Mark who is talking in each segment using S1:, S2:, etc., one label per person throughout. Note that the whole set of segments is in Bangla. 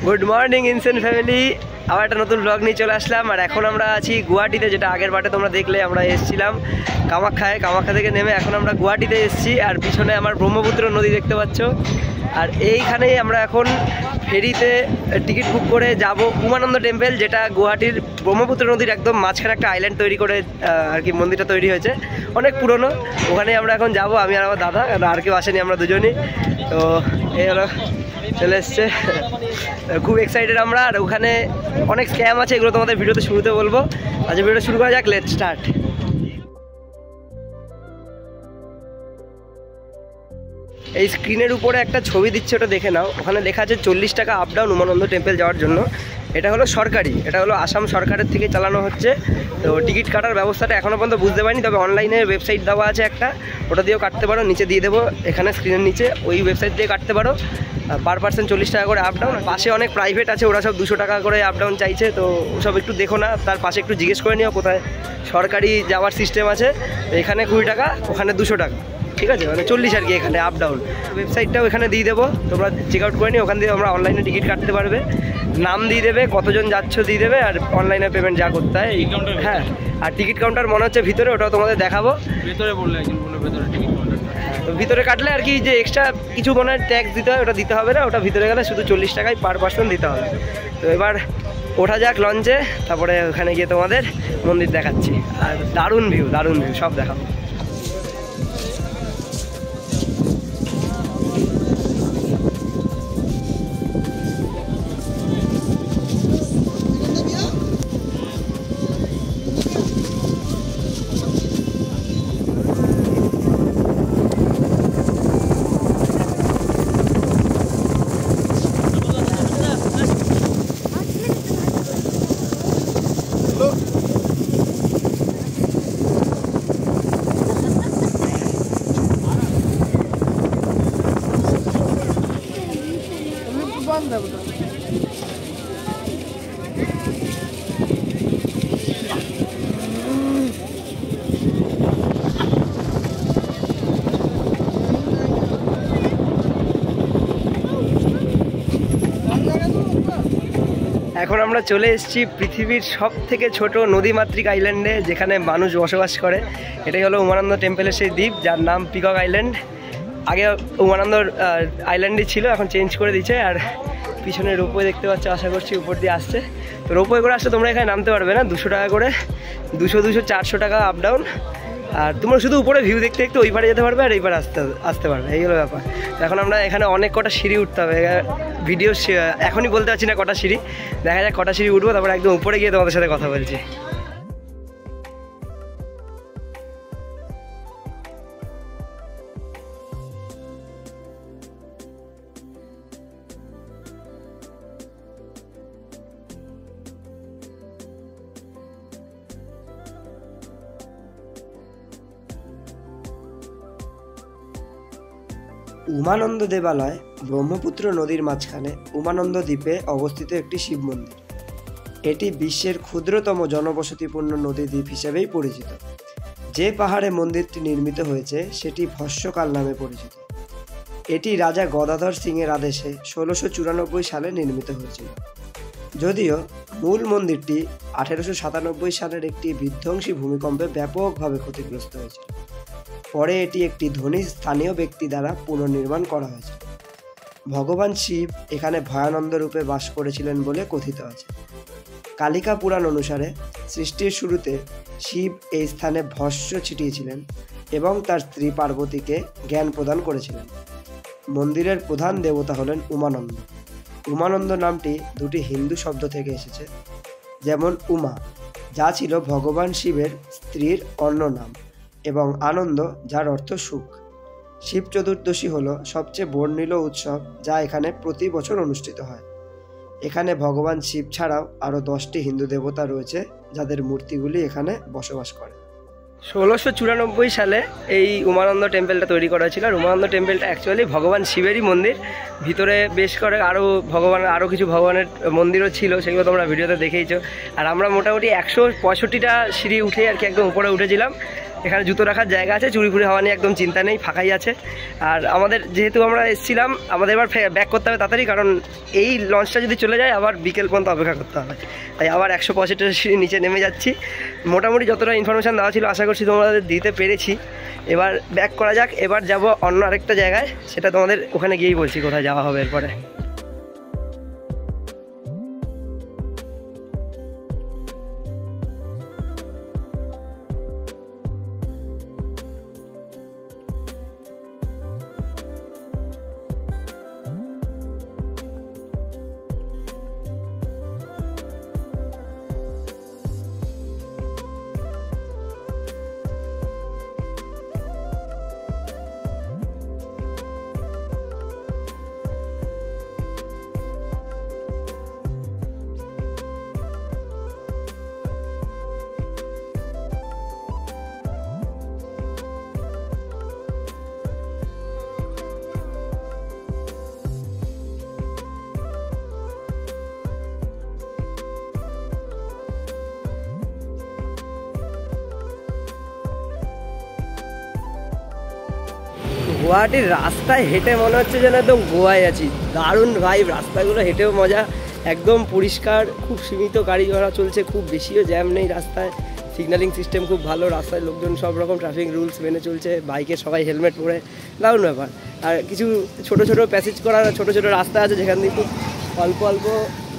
S1: গুড মর্নিং ইনসেন ফ্যামিলি, আবার একটা নতুন ব্লগ নিয়ে চলে আসলাম। আর এখন আমরা আছি গুয়াহাটিতে, যেটা আগের বাটে তোমরা দেখলে আমরা এসেছিলাম কামাখ্যায়। কামাখ্যা থেকে নেমে এখন আমরা গুয়াহাটিতে এসেছি। আর পিছনে আমার ব্রহ্মপুত্র নদী দেখতে পাচ্ছ। আর এইখানেই আমরা এখন ফেরিতে টিকিট বুক করে যাব উমানন্দ টেম্পল, যেটা গুয়াহাটির ব্রহ্মপুত্র নদীর একদম মাঝখানে একটা আইল্যান্ড তৈরি করে আর কি মন্দিরটা তৈরি হয়েছে, অনেক পুরনো। ওখানে আমরা এখন যাব, আমি আর আমার দাদা, আর কেউ আসেনি, আমরা দুজনই। তো এই হলো চলে এসছে, খুব এক্সাইটেড আমরা। আর ওখানে অনেক স্ক্যাম আছে, এগুলো তোমাদের ভিডিওতে শুরুতে বলবো। আচ্ছা, ভিডিওটা শুরু করা যাক, লেটস স্টার্ট। এই স্ক্রিনের উপরে একটা ছবি দিচ্ছে, ওটা দেখে নাও। ওখানে লেখা আছে 40 টাকা আপ ডাউন উমানন্দ টেম্পল যাওয়ার জন্য। এটা হলো সরকারি, এটা হলো আসাম সরকারের থেকে চালানো হচ্ছে। তো টিকিট কাটার ব্যবস্থাটা এখনও পর্যন্ত বুঝতে পারিনি, তবে অনলাইনে ওয়েবসাইট দেওয়া আছে একটা, ওটা দিয়েও কাটতে পারো। নিচে দিয়ে দেবো এখানে স্ক্রিনের নিচে, ওই ওয়েবসাইট দিয়ে কাটতে পারো। পার পার্সন 40 টাকা করে আপ ডাউন। পাশে অনেক প্রাইভেট আছে, ওরা সব 200 টাকা করে আপ ডাউন চাইছে। তো ওসব একটু দেখো না, তার পাশে একটু জিজ্ঞেস করে নিও কোথায় সরকারি যাওয়ার সিস্টেম আছে। এখানে 20 টাকা, ওখানে 200 টাকা, ঠিক আছে, মানে 40 আর কি এখানে আপ ডাউন। ওয়েবসাইটটাও এখানে দিয়ে দেবো, তোমরা চেক আউট করে নিও। ওখান দিয়ে তোমরা অনলাইনে টিকিট কাটতে পারবে, নাম দিয়ে দেবে, কতজন যাচ্ছ দিয়ে দেবে, আর অনলাইনে পেমেন্ট যা করতে হয়। হ্যাঁ, আর টিকিট কাউন্টার মনে হচ্ছে ভিতরে, ওটাও তোমাদের দেখাবো। ভিতরে বললে ভেতরে টিকিট কাউন্টার, তো ভিতরে কাটলে আর কি যে এক্সট্রা কিছু মনে হয় ট্যাক্স দিতে হয়, ওটা দিতে হবে না। ওটা ভিতরে গেলে শুধু 40 টাকায় পার পার্সন দিতে হবে। তো এবার ওঠা যাক লঞ্চে, তারপরে ওখানে গিয়ে তোমাদের মন্দির দেখাচ্ছি। আর দারুণ ভিউ সব দেখাবো। এখন আমরা চলে এসেছি পৃথিবীর সব থেকে ছোট নদীমাতৃক আইল্যান্ডে, যেখানে মানুষ বসবাস করে। এটাই হলো উমানন্দ টেম্পলের সেই দ্বীপ, যার নাম পিকক আইল্যান্ড। আগে উমানন্দ আইল্যান্ডই ছিল, এখন চেঞ্জ করে দিচ্ছে। আর পিছনে রোপওয়ে দেখতে পাচ্ছ, আশা করছি উপর দিয়ে আসছে। তো রোপওয়ে করে আসলে তোমরা এখানে নামতে পারবে না, 200 টাকা করে, 200 400 টাকা আপ ডাউন। আর তোমরা শুধু উপরে ভিউ দেখতে দেখতে ওই পারে যেতে পারবে, আর এই পারে আসতে পারবে, এই হলো ব্যাপার। এখন আমরা এখানে অনেক কটা সিঁড়ি উঠতে হবে, ভিডিও এখনই বলতে পারছি না কটা সিঁড়ি, দেখা যাক কটা সিঁড়ি উঠবো, তারপরে একদম উপরে গিয়ে তোমাদের সাথে কথা বলছি। উমানন্দ দেবালয় ব্রহ্মপুত্র নদীর মাঝখানে উমানন্দ দ্বীপে অবস্থিত একটি শিব মন্দির। এটি বিশ্বের ক্ষুদ্রতম জনবসতিপূর্ণ নদী দ্বীপ হিসেবেই পরিচিত। যে পাহাড়ে মন্দিরটি নির্মিত হয়েছে সেটি ভস্মকাল নামে পরিচিত। এটি রাজা গদাধর সিংয়ের আদেশে 1694 সালে নির্মিত হয়েছিল। যদিও মূল মন্দিরটি 1897 সালের একটি বিধ্বংসী ভূমিকম্পে ব্যাপকভাবে ক্ষতিগ্রস্ত হয়েছিল। পরে এটি একটি ধনী স্থানীয় ব্যক্তি দ্বারা পুনর্নির্মাণ করা হয়েছে। ভগবান শিব এখানে ভয়ানন্দ রূপে বাস করেছিলেন বলে কথিত আছে। কালিকা পুরাণ অনুসারে সৃষ্টির শুরুতে শিব এই স্থানে ভস্ম ছিটিয়েছিলেন এবং তার স্ত্রী পার্বতীকে জ্ঞান প্রদান করেছিলেন। মন্দিরের প্রধান দেবতা হলেন উমানন্দ। উমানন্দ নামটি দুটি হিন্দু শব্দ থেকে এসেছে, যেমন উমা, যা ছিল ভগবান শিবের স্ত্রীর অন্য নাম, এবং আনন্দ, যার অর্থ সুখ। শিব চতুর্দশী হলো সবচেয়ে বর্ণিল উৎসব, যা এখানে প্রতি বছর অনুষ্ঠিত হয়। এখানে ভগবান শিব ছাড়াও আরও 10টি হিন্দু দেবতা রয়েছে, যাদের মূর্তিগুলি এখানে বসবাস করে। 1694 সালে এই উমানন্দ টেম্পলটা তৈরি করা হয়েছিল। আর উমানন্দ টেম্পলটা অ্যাকচুয়ালি ভগবান শিবেরই মন্দির। ভিতরে বেশ করে আরও কিছু ভগবানের মন্দিরও ছিল, সেগুলো তোমরা ভিডিওতে দেখেইছো। আর আমরা মোটামুটি 165টা সিঁড়ি উঠে আর কি একদম উপরে উঠেছিলাম। এখানে জুতো রাখার জায়গা আছে, চুরি ফুরি হওয়া নিয়ে একদম চিন্তা নেই, ফাঁকাই আছে। আর আমাদের যেহেতু আমরা এসেছিলাম, আমাদের এবার ব্যাক করতে হবে তাড়াতাড়ি, কারণ এই লঞ্চটা যদি চলে যায় আবার বিকেল পর্যন্ত অপেক্ষা করতে হবে। তাই আবার 165 সিঁড়ি নিচে নেমে যাচ্ছি। মোটামুটি যতটা ইনফরমেশান দেওয়া ছিল আশা করছি তোমাদের দিতে পেরেছি। এবার ব্যাক করা যাক। এবার যাব অন্য আরেকটা জায়গায়, সেটা তোমাদের ওখানে গিয়েই বলছি কোথায় যাওয়া হবে এরপরে। গুয়াহাটির রাস্তায় হেঁটে মনে হচ্ছে যেন একদম গোয়ায় আছি। দারুণ ভাইব, রাস্তাগুলো হেঁটেও মজা, একদম পরিষ্কার, খুব সীমিত গাড়ি ঘোড়া চলছে, খুব বেশিও জ্যাম নেই রাস্তায়, সিগন্যালিং সিস্টেম খুব ভালো, রাস্তায় লোকজন সব রকম ট্রাফিক রুলস মেনে চলছে, বাইকে সবাই হেলমেট পরে, দারুণ ব্যাপার। আর কিছু ছোট ছোট প্যাসেজ করার ছোট ছোট রাস্তা আছে যেখান দিয়ে খুব অল্প অল্প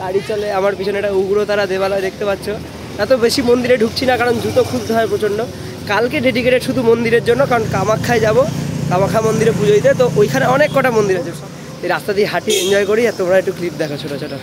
S1: গাড়ি চলে। আমার পিছনে একটা উগ্রতারা দেবালয় দেখতে পাচ্ছ। এত বেশি মন্দিরে ঢুকছি না কারণ জুতো খুলতে হয় প্রচণ্ড। কালকে ডেডিকেটেড শুধু মন্দিরের জন্য, কারণ কামাখ্যায় যাব, কামাখ্যা মন্দিরে পুজো দিতে। তো ওইখানে অনেক কটা মন্দির আছে, এই রাস্তা দিয়ে হাঁটি এনজয় করি। আর তোমরা একটু ক্লিপ দেখো ছোটো ছোটো।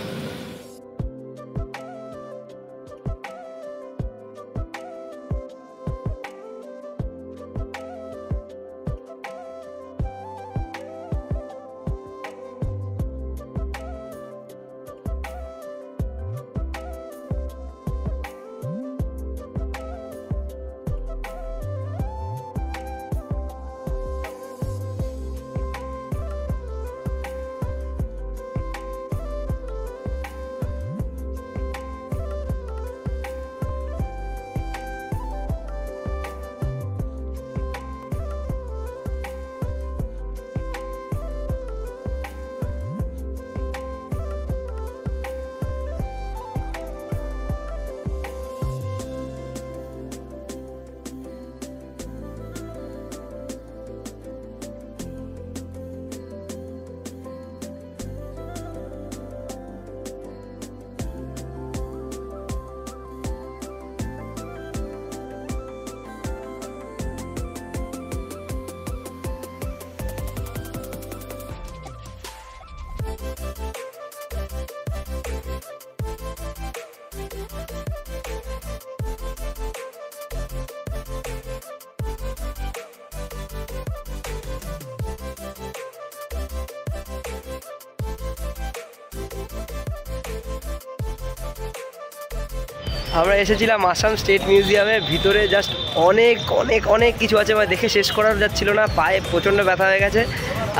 S1: আমরা এসেছিলাম আসাম স্টেট মিউজিয়ামে। ভিতরে জাস্ট অনেক অনেক অনেক কিছু আছে, মানে দেখে শেষ করা যাচ্ছিল না, পায়ে প্রচণ্ড ব্যথা হয়ে গেছে।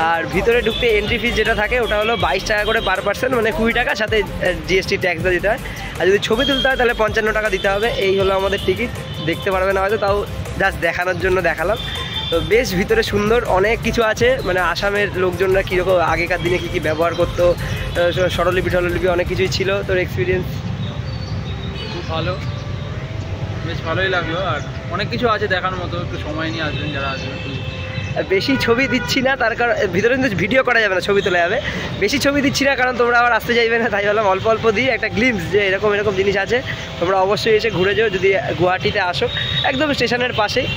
S1: আর ভিতরে ঢুকতে এন্ট্রি ফিস যেটা থাকে ওটা হলো 22 টাকা করে পার পার্সন, মানে 20 টাকা, সাথে জিএসটি ট্যাক্সটা দিতে হয়। আর যদি ছবি তুলতে হয় তাহলে 55 টাকা দিতে হবে। এই হলো আমাদের টিকিট। দেখতে পারবে না হয়তো, তাও জাস্ট দেখানোর জন্য দেখালাম। তো বেশ ভিতরে সুন্দর, অনেক কিছু আছে, মানে আসামের লোকজনরা কীরকম আগেকার দিনে কী কী ব্যবহার করতো, স্বরলিপি টরলিপি অনেক কিছুই ছিল। তোর এক্সপিরিয়েন্স?
S2: খুব ভালো, বেশ ভালোই লাগলো। আর অনেক কিছু আছে দেখার মতো, একটু সময় নিয়ে আসবেন যারা আসবেন।
S1: বেশি ছবি দিচ্ছি না, তার কারণ ভিতরে কিন্তু ভিডিও করা যাবে না, ছবি তোলা যাবে। বেশি ছবি দিচ্ছি না কারণ তোমরা আবার আসতে চাইবে না, তাই বললাম অল্প অল্প দিই একটা গ্লিমস যে এরকম এরকম জিনিস আছে, তোমরা অবশ্যই এসে ঘুরে যাও যদি গুয়াহাটিতে আসো, একদম স্টেশনের পাশেই।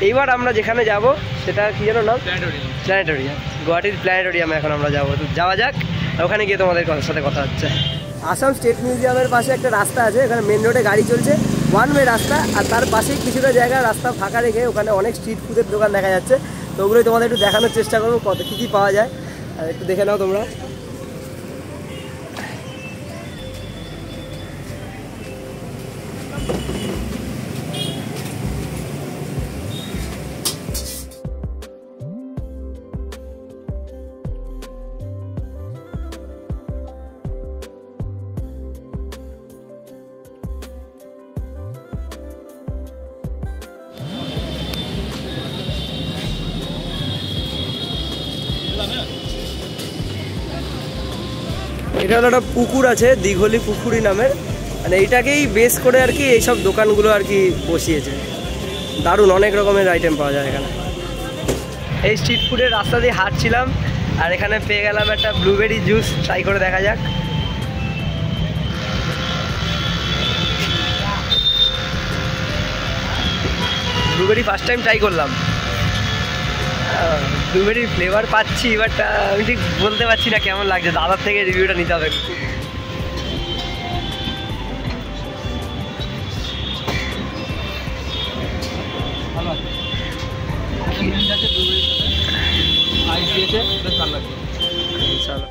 S1: এইবার আমরা যেখানে যাব সেটা কী যেন নাম? প্ল্যানেটোরিয়াম। গুয়াহাটির প্ল্যানেটোরিয়ামে এখন আমরা যাবো। তো যাওয়া যাক, ওখানে গিয়ে তোমাদের সাথে কথা হচ্ছে। আসাম স্টেট মিউজিয়ামের পাশে একটা রাস্তা আছে, এখানে মেন রোডে গাড়ি চলছে, ওয়ান ওয়ে রাস্তা। আর তার পাশেই কিছুটা জায়গা রাস্তা ফাঁকা রেখে ওখানে অনেক স্ট্রিট ফুডের দোকান দেখা যাচ্ছে। তো ওগুলোই তোমাদের একটু দেখানোর চেষ্টা করবো, কত কী কী পাওয়া যায়, আর একটু দেখে নাও তোমরা। এখানে একটা পুকুর আছে, দিঘলি পুকুরি নামের, মানে এইটাকেই বেস করে আর কি এইসব দোকানগুলো আর কি বসিয়েছে। দারুণ, অনেক রকমের আইটেম পাওয়া যায় এখানে। এই স্ট্রিট ফুডের রাস্তা দিয়ে হাঁটছিলাম আর এখানে পেয়ে গেলাম একটা ব্লুবেরি জুস, ট্রাই করে দেখা যাক। ব্লুবেরি ফার্স্ট টাইম ট্রাই করলাম, ব্লুবেরির ফ্লেভার পাচ্ছি, বাট আমি ঠিক বলতে পারছি না কেমন লাগছে। দাদার থেকে রিভিউটা নিতে হবে।
S2: ভালো আছে, আইস দিয়েছে, বেশ ভালো লাগছে।
S1: চলো।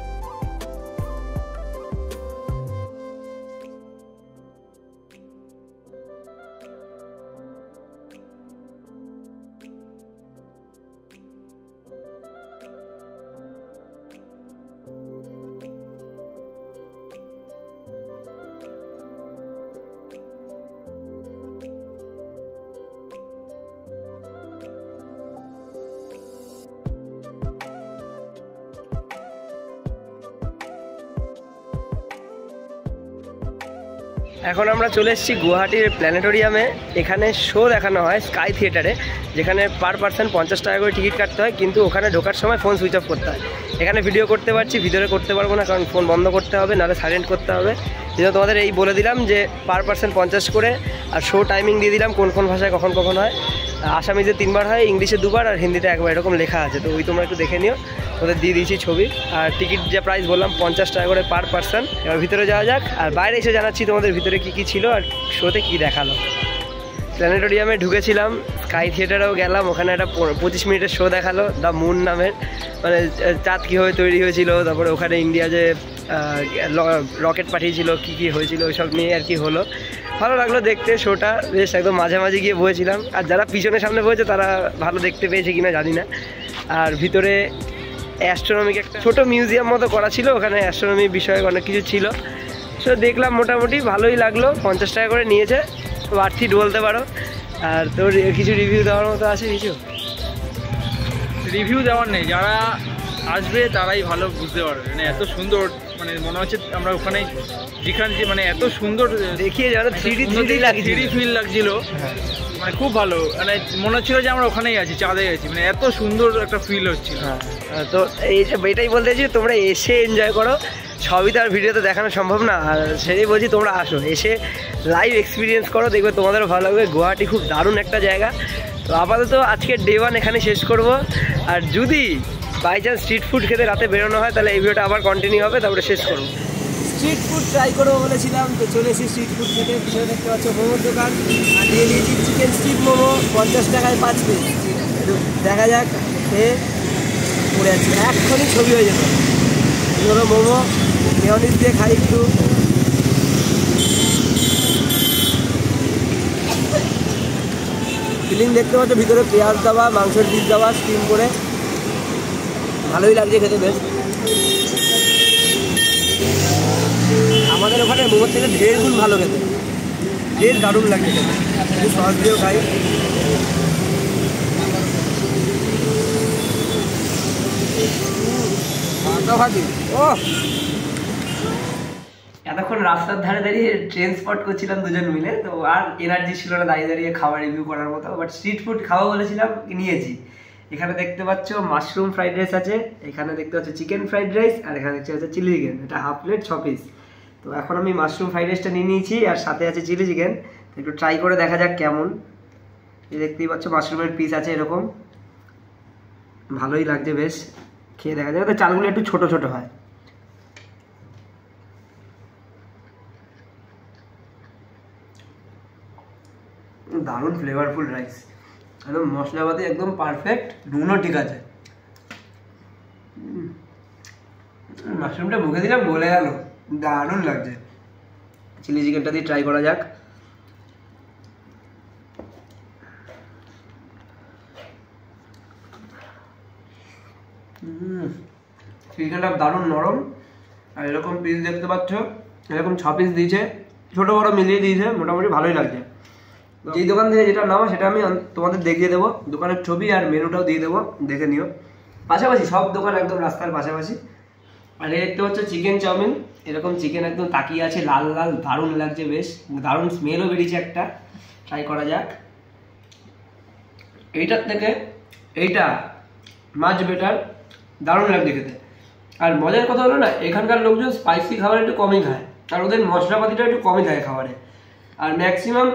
S1: এখন আমরা চলে এসেছি গুয়াহাটির প্ল্যানেটোরিয়ামে। এখানে শো দেখানো হয় স্কাই থিয়েটারে, যেখানে পার পার্সন 50 টাকা করে টিকিট কাটতে হয়, কিন্তু ওখানে ঢোকার সময় ফোন সুইচ অফ করতে হয়। এখানে ভিডিও করতে পারছি, ভিতরে করতে পারবো না, কারণ ফোন বন্ধ করতে হবে, নাহলে সাইলেন্ট করতে হবে। এই জন্য তোমাদের এই বলে দিলাম যে পার পার্সন 50 করে, আর শো টাইমিং দিয়ে দিলাম কোন কোন ভাষায় কখন কখন হয়। আসামিতে 3 বার হয়, ইংলিশে 2 বার, আর হিন্দিতে 1 বার, এরকম লেখা আছে। তো ওই তোমরা একটু দেখে নিও, ওদের দিয়ে দিয়েছি ছবি। আর টিকিট যে প্রাইস বললাম 50 টাকা করে পার পার্সন। এবার ভিতরে যাওয়া যাক, আর বাইরে এসে জানাচ্ছি তোমাদের ভিতরে কী কী ছিল আর শোতে কী দেখালো। প্ল্যানেটোরিয়ামে ঢুকেছিলাম, স্কাই থিয়েটারেও গেলাম, ওখানে একটা 25 মিনিটের শো দেখালো, দ্য মুন নামের, মানে চাঁদ কীভাবে তৈরি হয়েছিল, তারপরে ওখানে ইন্ডিয়া যে রকেট পাঠিয়েছিল, কী কী হয়েছিল ওইসব নিয়ে আর কি হলো। ভালো লাগলো দেখতে শোটা, বেশ একদম মাঝামাঝি গিয়ে বসেছিলাম। আর যারা পিছনে সামনে বসেছে তারা ভালো দেখতে পেয়েছে কিনা জানি না। আর ভিতরে অ্যাস্ট্রোনমিক একটা ছোটো মিউজিয়াম মতো করা ছিল, ওখানে অ্যাস্ট্রোনমি বিষয়ে অনেক কিছু ছিল। সো দেখলাম, মোটামুটি ভালোই লাগলো। 50 টাকা করে নিয়েছে, ওয়ার্থ বলতে পারো। আর তোর কিছু রিভিউ দেওয়ার মতো আছে? কিছু
S2: রিভিউ দেওয়ার নেই, যারা আসবে তারাই ভালো বুঝতে পারবে। মানে এত সুন্দর, মানে মনে হচ্ছে আমরা ওখানে যেখানে যে মানে এত সুন্দর
S1: দেখিয়ে যারা 3D
S2: ফিল লাগছিল, মানে খুব ভালো। মানে মনে হচ্ছিল যে আমরা ওখানেই আছি, চাঁদে আছি, মানে এত সুন্দর একটা ফিল হচ্ছিল।
S1: তো এটাই বলতে চাইছি, তোমরা এসে এনজয় করো। সবই তো আর ভিডিওতে দেখানো সম্ভব না, আর সেটাই বলছি তোমরা আসো, এসে লাইভ এক্সপিরিয়েন্স করো, দেখবে তোমাদেরও ভালো লাগবে। গুয়াহাটি খুব দারুণ একটা জায়গা। তো আপাতত আজকে ডে 1 এখানে শেষ করব। আর যদি বাই চান্স স্ট্রিট ফুড খেতে রাতে বেরোনো হয়, তাহলে এই ভিডিওটা আবার কন্টিনিউ হবে, তারপরে শেষ করবো। স্ট্রিট ফুড ট্রাই করবো বলেছিলাম, তো চলে এসেছি স্ট্রিট ফুড খেতে। পিছনে দেখতে পাচ্ছ মোমোর দোকান, আর নিয়ে নিয়েছি চিকেন স্টিক মোমো, 50 টাকায় 5 পিস। দেখা যাক, খেয়ে পড়ে আছে, এক্ষুনি ছবি হয়ে যেত। ধরো মোমো মেয়নিজ দিয়ে খাই একটু। ফিলিং দেখতে পাচ্ছ, ভিতরে পেঁয়াজ দেওয়া, মাংসের পিস দেওয়া, স্টিম করে, ভালোই লাগছে খেতে বেশ। আমাদের ওখানে মোমোর থেকে 1.5 গুণ ভালো খেতে, বেশ দারুণ লাগে খেতে। একটু সস দিয়েও খাই। এতক্ষণ রাস্তার ধারে দাঁড়িয়ে ট্রেন স্পট করছিলাম দুজন মিলে, তো আর এনার্জি ছিল না দাঁড়িয়ে দাঁড়িয়ে খাবার রিভিউ করার মতো। বাট স্ট্রিট ফুড খাওয়া বলেছিলাম, নিয়েছি। এখানে দেখতে পাচ্ছ মাশরুম ফ্রাইড রাইস আছে, এখানে দেখতে পাচ্ছ চিকেন ফ্রাইড রাইস, আর এখানে দেখতে পাচ্ছ চিলি চিকেন। এটা হাফ প্লেট 6 পিস। তো এখন আমি মাশরুম ফ্রাইড রাইসটা নিয়ে নিয়েছি, আর সাথে আছে চিলি চিকেন। একটু ট্রাই করে দেখা যাক কেমন। এই দেখতেই পাচ্ছ মাশরুমের পিস আছে এরকম, ভালোই লাগছে বেশ। খেয়ে দেখা যাক, তো চালগুলো একটু ছোট ছোট হয়। দারুণ ফ্লেভারফুল রাইস, একদম মশলাপাতি একদম পারফেক্ট, নুনও ঠিক আছে। মাশরুমটা মুখে দিলাম গলে গেল, দারুণ লাগছে। চিলি চিকেনটা দিয়ে ট্রাই করা যাক। চিকেনটা দারুণ নরম, আর এরকম পিস দেখতে পাচ্ছ, এরকম 6 পিস দিয়েছে, ছোটো বড়ো মিলিয়ে দিয়েছে, মোটামুটি ভালোই লাগছে। যেই দোকান থেকে যেটা নামা সেটা আমি তোমাদের দেখিয়ে দেবো, দোকানের ছবি আর মেনুটাও দিয়ে দেবো, দেখে নিও। পাশাপাশি সব দোকান একদম রাস্তার পাশাপাশি। আর এই দেখতে হচ্ছে চিকেন চাউমিন, এরকম চিকেন একদম তাকিয়ে আছে, লাল লাল, দারুণ লাগছে, বেশ দারুণ স্মেলও বেরিয়েছে একটা। ট্রাই করা যাক। এইটার থেকে এইটা মাছ বেটার, দারুণ লাগছে খেতে। আর মজার কথা হলো না, এখানকার লোকজন স্পাইসি খাবার একটু কমই খায়, আর ওদের মশলাপাতিটা একটু কমই থাকে খাবারে। আর ম্যাক্সিমাম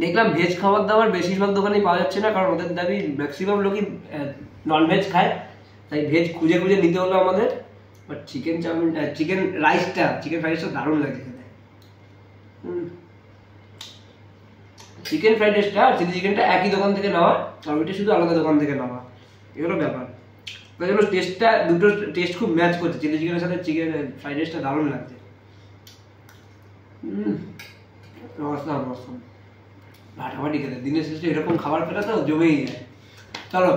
S1: দেখলাম ভেজ খাবার দাবার বেশিরভাগ দোকানেই পাওয়া যাচ্ছে না, কারণ ওদের দাবি ম্যাক্সিমাম লোকই ননভেজ খায়, তাই ভেজ খুঁজে খুঁজে নিতে হলো আমাদের। But chicken chow mein, chicken fried রাইসটা দারুণ লাগে খেতে। চিকেন ফ্রাইড রাইসটা আর চিলি চিকেনটা একই দোকান থেকে নেওয়া, আর ওইটা শুধু আলাদা দোকান থেকে নেওয়া, এগুলো ব্যাপার। তাই জন্য টেস্টটা, দুটো টেস্ট খুব ম্যাচ করছে, চিলি চিকেনের সাথে চিকেন ফ্রাইড রাইসটা দারুণ লাগছে। ভাটাভাটি খেতে দিনের শেষে এরকম খাবার পেলে তো জমেই যায়। চলো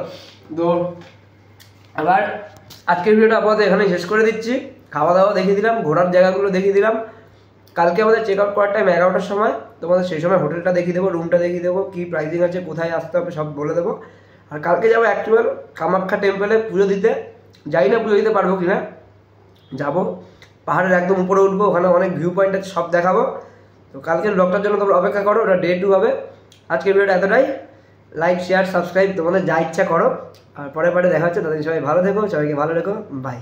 S1: তো আবার আজকের ভিডিওটা আপাতত এখানেই শেষ করে দিচ্ছি। খাওয়া দাওয়া দেখিয়ে দিলাম, ঘোরার জায়গাগুলো দেখিয়ে দিলাম। কালকে আমাদের চেক আউট করার টাইম 11টার সময়, তোমাদের সেই সময় হোটেলটা দেখিয়ে দেবো, রুমটা দেখিয়ে দেবো, কী প্রাইসিং আছে, কোথায় আসতে হবে সব বলে দেবো। আর কালকে যাবো অ্যাকচুয়াল কামাখ্যা টেম্পলে পুজো দিতে, জানি না পুজো দিতে পারবো কিনা, যাবো পাহাড়ের একদম উপরে উঠবো, ওখানে অনেক ভিউ পয়েন্ট আছে, সব দেখাবো। তো কালকের ব্লগটার জন্য তোমরা অপেক্ষা করো, ওটা ডে 2 হবে। আজকের ভিডিওটা এতটাই। লাইক, শেয়ার, সাবস্ক্রাইব তোমাদের যা ইচ্ছা করো, আর পরে দেখা হচ্ছে। তাদের সবাই ভালো থেকো, সবাইকে ভালো রেখো, বাই।